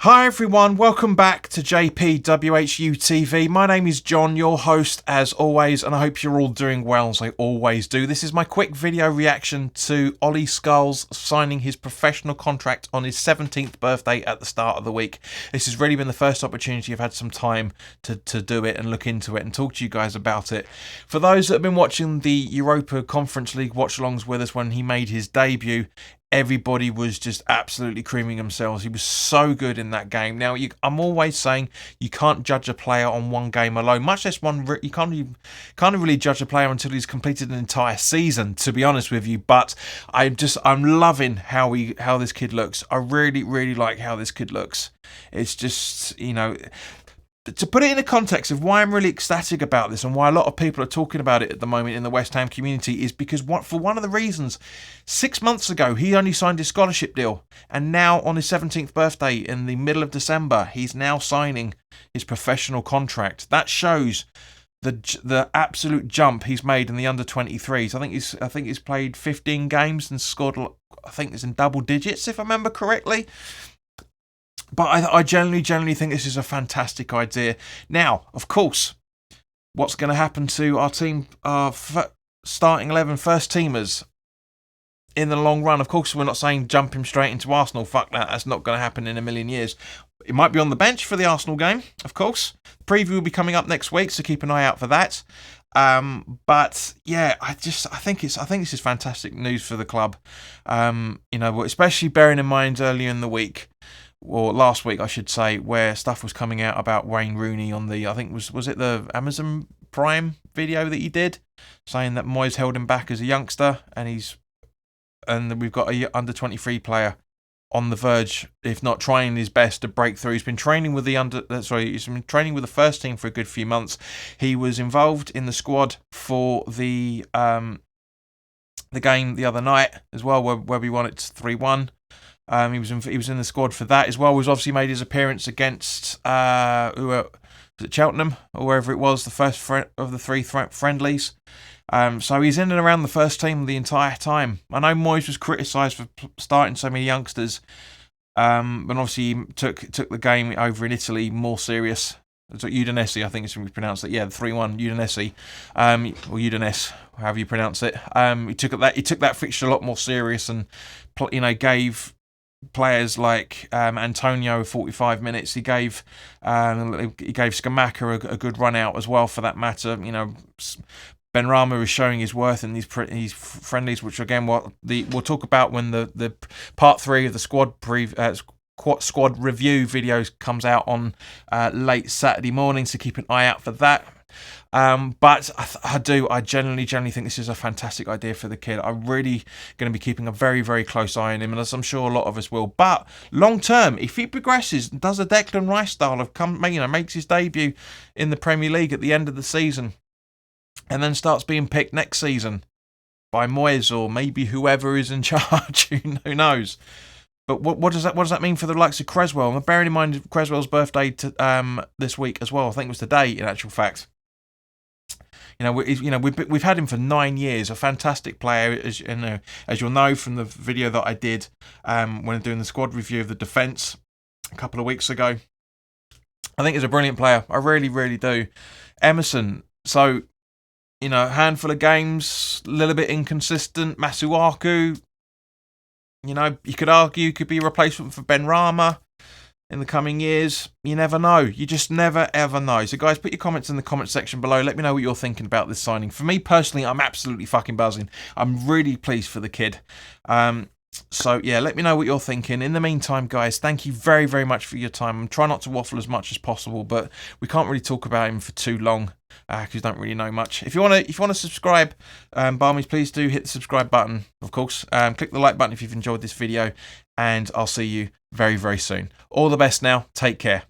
Hi everyone, welcome back to WHU TV. My name is John, your host as always, and I hope you're all doing well as I always do. This is my quick video reaction to Ollie Scarles signing his professional contract on his 17th birthday at the start of the week. This has really been the first opportunity I've had some time to do it and look into it and talk to you guys about it. For those that have been watching the Europa Conference League watch-alongs with us when he made his debut, everybody was just absolutely creaming themselves. He was so good in that game. Now, I'm always saying you can't judge a player on one game alone, much less one. You can't really judge a player until he's completed an entire season, to be honest with you. But I'm loving how this kid looks. I really like how this kid looks. It's just, to put it in the context of why I'm really ecstatic about this and why a lot of people are talking about it at the moment in the West Ham community is because for one of the reasons, 6 months ago he only signed his scholarship deal, and now on his 17th birthday in the middle of December he's now signing his professional contract. That shows the absolute jump he's made in the under-23s. I think he's played 15 games and scored, I think it's in double digits if I remember correctly. But I generally think this is a fantastic idea. Now, of course, what's going to happen to our team, our starting 11 first teamers in the long run? Of course, we're not saying jump him straight into Arsenal. Fuck that. That's not going to happen in a million years. It might be on the bench for the Arsenal game, of course. The preview will be coming up next week, so keep an eye out for that. But yeah, I think this is fantastic news for the club. Especially bearing in mind earlier in the week, or last week I should say, where stuff was coming out about Wayne Rooney on the, I think was it the Amazon Prime video that he did, saying that Moyes held him back as a youngster, and we've got a under-23 player on the verge, if not trying his best to break through. He's been training with he's been training with the first team for a good few months. He was involved in the squad for the game the other night as well, where we won it 3-1. He was in the squad for that as well. He's obviously made his appearance against was it Cheltenham or wherever it was, the first of the three friendlies. So he's in and around the first team the entire time. I know Moyes was criticised for starting so many youngsters, but obviously he took the game over in Italy more serious. It's like Udinese, I think it's how we pronounce it. Yeah, the 3-1 Udinese, or Udinese, however you pronounce it. He took that fixture a lot more serious and gave players like Antonio 45 minutes. He gave Scamacca a good run out as well, for that matter. Benrahma is showing his worth in these friendlies, which again we'll talk about when the part 3 of the squad review videos comes out on late Saturday morning, so keep an eye out for that. But I genuinely think this is a fantastic idea for the kid. I'm really going to be keeping a very close eye on him, and as I'm sure a lot of us will. But long term, if he progresses, does a Declan Rice style of makes his debut in the Premier League at the end of the season, and then starts being picked next season by Moyes or maybe whoever is in charge, who knows. But what does that mean for the likes of Creswell? And bearing in mind Creswell's birthday this week as well. I think it was today, in actual fact. We've had him for 9 years. A fantastic player, as you'll know from the video that I did when doing the squad review of the defence a couple of weeks ago. I think he's a brilliant player. I really do. Emerson. So, handful of games, a little bit inconsistent. Masuaku. You could argue could be a replacement for Benrahma in the coming years. You never know. You just never ever know. So guys, put your comments in the comment section below. Let me know what you're thinking about this signing. For me personally, I'm absolutely fucking buzzing. I'm really pleased for the kid. So yeah, let me know what you're thinking. In the meantime, guys, thank you very much for your time. I'm trying not to waffle as much as possible, but we can't really talk about him for too long because we don't really know much. If you want to subscribe, by all means, please do hit the subscribe button. Of course, click the like button if you've enjoyed this video, and I'll see you very soon. All the best now. Take care.